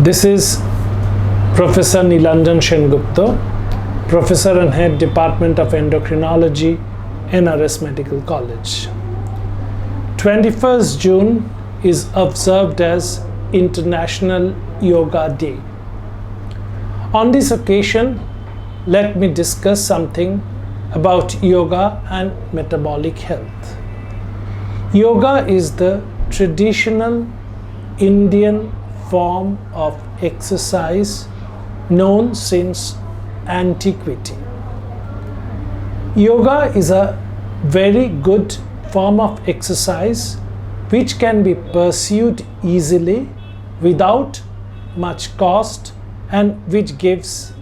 This is Professor Nilanjan Sengupta, Professor and Head Department of Endocrinology, NRS Medical College. 21st June is observed as International Yoga Day. On this occasion, let me discuss something about yoga and metabolic health. Yoga is the traditional Indian form of exercise known since antiquity. Yoga is a very good form of exercise which can be pursued easily without much cost and which gives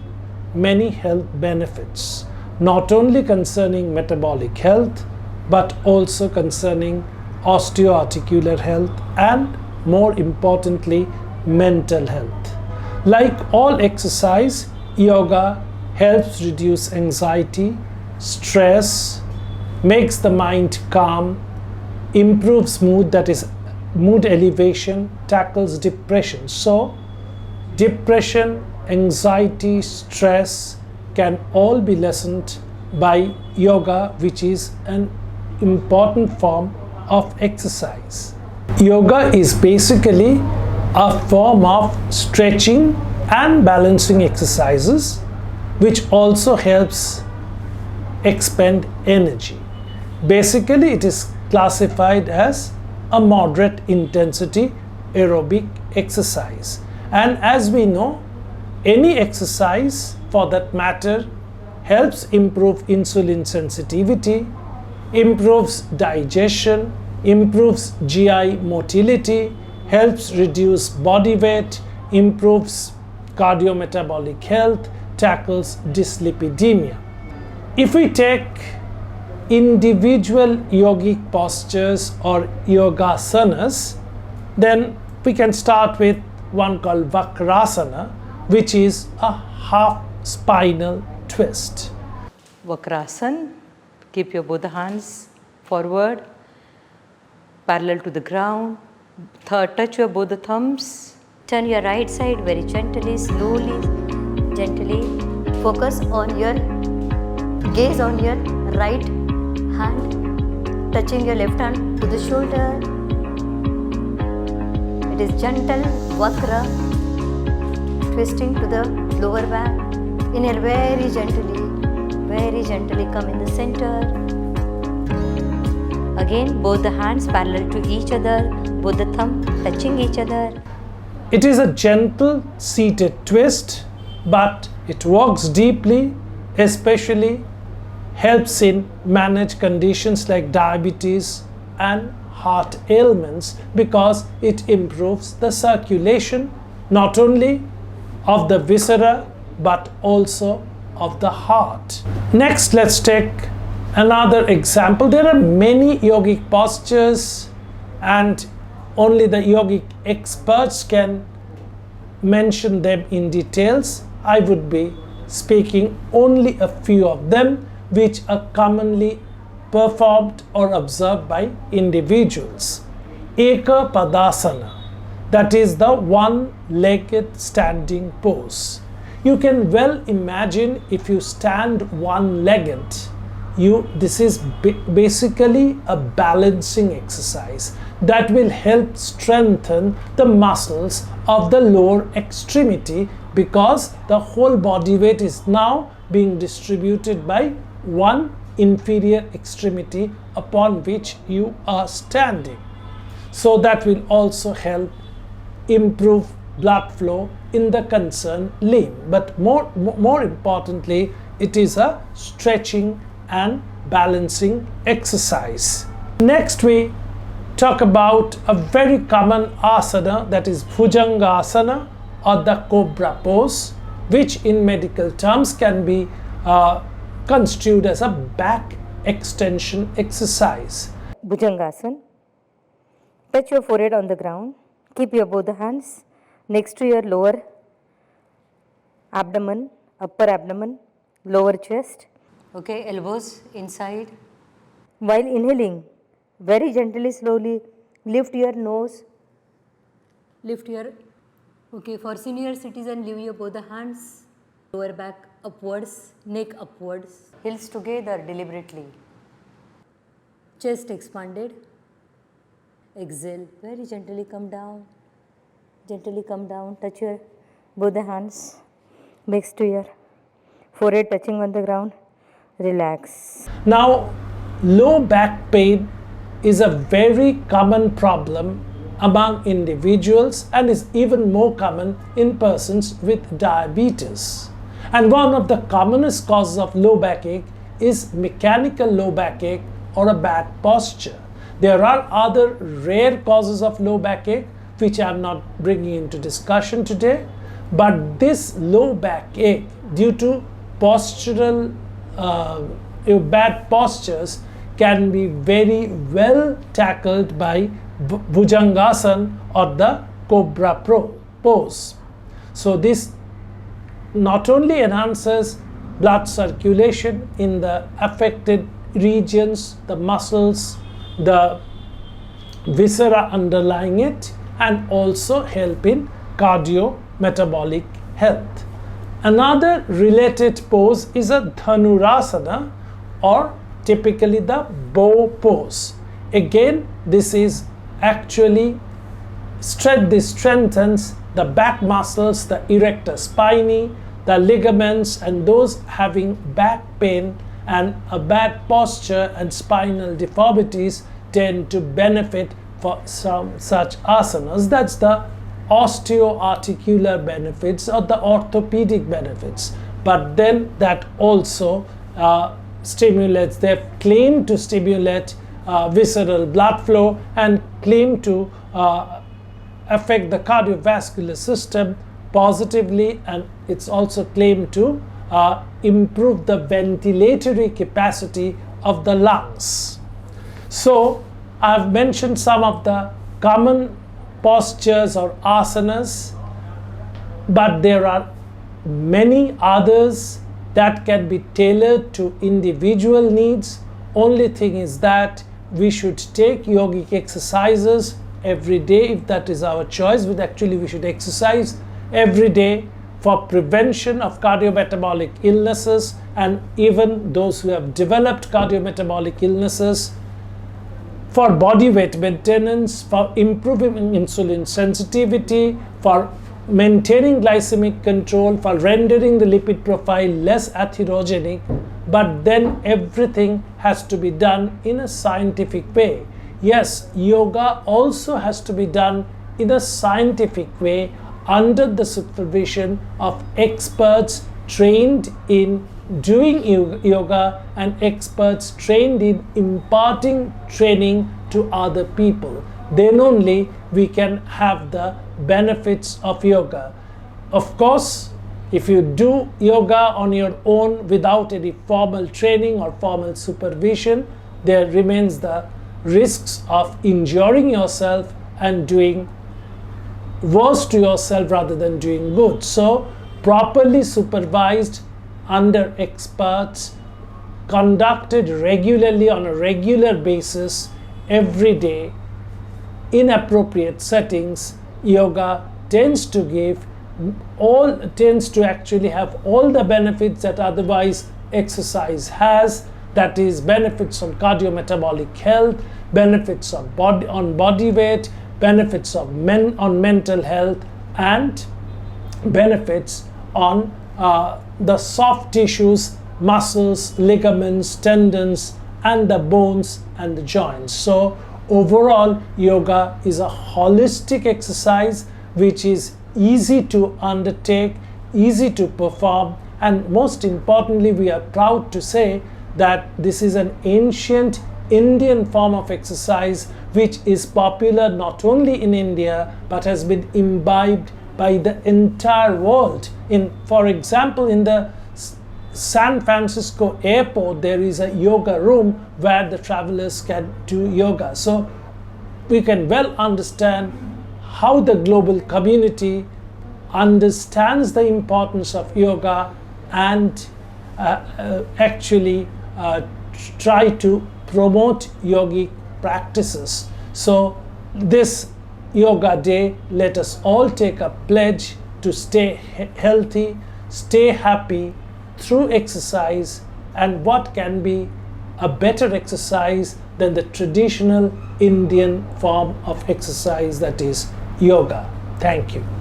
many health benefits, not only concerning metabolic health but also concerning osteoarticular health and, more importantly, mental health. Like all exercise, yoga helps reduce anxiety, stress, makes the mind calm, improves mood, that is mood elevation, tackles depression. So depression, anxiety, stress can all be lessened by yoga, which is an important form of exercise. Yoga is basically a form of stretching and balancing exercises which also helps expend energy. Basically, it is classified as a moderate intensity aerobic exercise. And as we know, any exercise for that matter helps improve insulin sensitivity, improves digestion, improves GI motility, helps reduce body weight, improves cardiometabolic health, tackles dyslipidemia. If we take individual yogic postures or yogasanas, then we can start with one called Vakrasana, which is a half spinal twist. Vakrasana, keep your both hands forward, parallel to the ground. Touch your both the thumbs. Turn your right side very gently, slowly, gently. Focus on your gaze on your right hand, touching your left hand to the shoulder. It is gentle, vakra, twisting to the lower back. Inhale very gently come in the center. Again, both the hands parallel to each other, both the thumb touching each other. It is a gentle seated twist, but it works deeply, especially helps in manage conditions like diabetes and heart ailments because it improves the circulation not only of the viscera but also of the heart. Next, let's take another example. There are many yogic postures and only the yogic experts can mention them in details. I would be speaking only a few of them which are commonly performed or observed by individuals. Eka Padasana, that is the one-legged standing pose. You can well imagine if you stand one-legged, this is basically a balancing exercise that will help strengthen the muscles of the lower extremity because the whole body weight is now being distributed by one inferior extremity upon which you are standing. So that will also help improve blood flow in the concerned limb. But more importantly, it is a stretching and balancing exercise. Next, we talk about a very common asana, that is Bhujangasana or the Cobra pose, which in medical terms can be construed as a back extension exercise. Bhujangasana. Touch your forehead on the ground. Keep your both hands next to your lower abdomen, upper abdomen, lower chest. Okay, elbows inside. While inhaling, very gently, slowly lift your nose, Lift your Okay, for senior citizen, leave your both the hands, lower back upwards, neck upwards, heels together deliberately. Chest expanded. Exhale, very gently come down. Gently come down, touch your both the hands next to your forehead touching on the ground. Relax. Now, low back pain is a very common problem among individuals and is even more common in persons with diabetes. And one of the commonest causes of low backache is mechanical low backache or a bad posture. There are other rare causes of low backache which I am not bringing into discussion today, but this low backache due to postural bad postures can be very well tackled by Bhujangasana or the Cobra pose. So this not only enhances blood circulation in the affected regions, the muscles, the viscera underlying it, and also help in cardio-metabolic health. Another related pose is a Dhanurasana or typically the bow pose. Again, this is actually this strengthens the back muscles, the erector spinae, the ligaments, and those having back pain and a bad posture and spinal deformities tend to benefit for some such asanas. That's the osteoarticular benefits or the orthopedic benefits. But then that also stimulates, they've claimed to stimulate visceral blood flow and claim to affect the cardiovascular system positively, and it's also claimed to improve the ventilatory capacity of the lungs. So I've mentioned some of the common postures or asanas, but there are many others that can be tailored to individual needs. Only thing is that we should take yogic exercises every day if that is our choice. But actually we should exercise every day for prevention of cardiometabolic illnesses, and even those who have developed cardiometabolic illnesses, for body weight maintenance, for improving insulin sensitivity, for maintaining glycemic control, for rendering the lipid profile less atherogenic. But then everything has to be done in a scientific way. Yes, yoga also has to be done in a scientific way under the supervision of experts trained in doing yoga and experts trained in imparting training to other people. Then only we can have the benefits of yoga. Of course, if you do yoga on your own without any formal training or formal supervision, there remains the risks of injuring yourself and doing worse to yourself rather than doing good. So properly supervised under experts, conducted regularly on a regular basis every day in appropriate settings, yoga tends to actually have all the benefits that otherwise exercise has. That is, benefits on cardiometabolic health, benefits on body weight, benefits on mental health, and benefits on the soft tissues, muscles, ligaments, tendons, and the bones and the joints. So overall, yoga is a holistic exercise which is easy to undertake, easy to perform, and most importantly, we are proud to say that this is an ancient Indian form of exercise which is popular not only in India but has been imbibed by the entire world. For example, in the San Francisco airport, there is a yoga room where the travelers can do yoga. So we can well understand how the global community understands the importance of yoga and actually try to promote yogic practices. So this Yoga Day, let us all take a pledge to stay healthy, stay happy through exercise. And what can be a better exercise than the traditional Indian form of exercise, that is yoga. Thank you.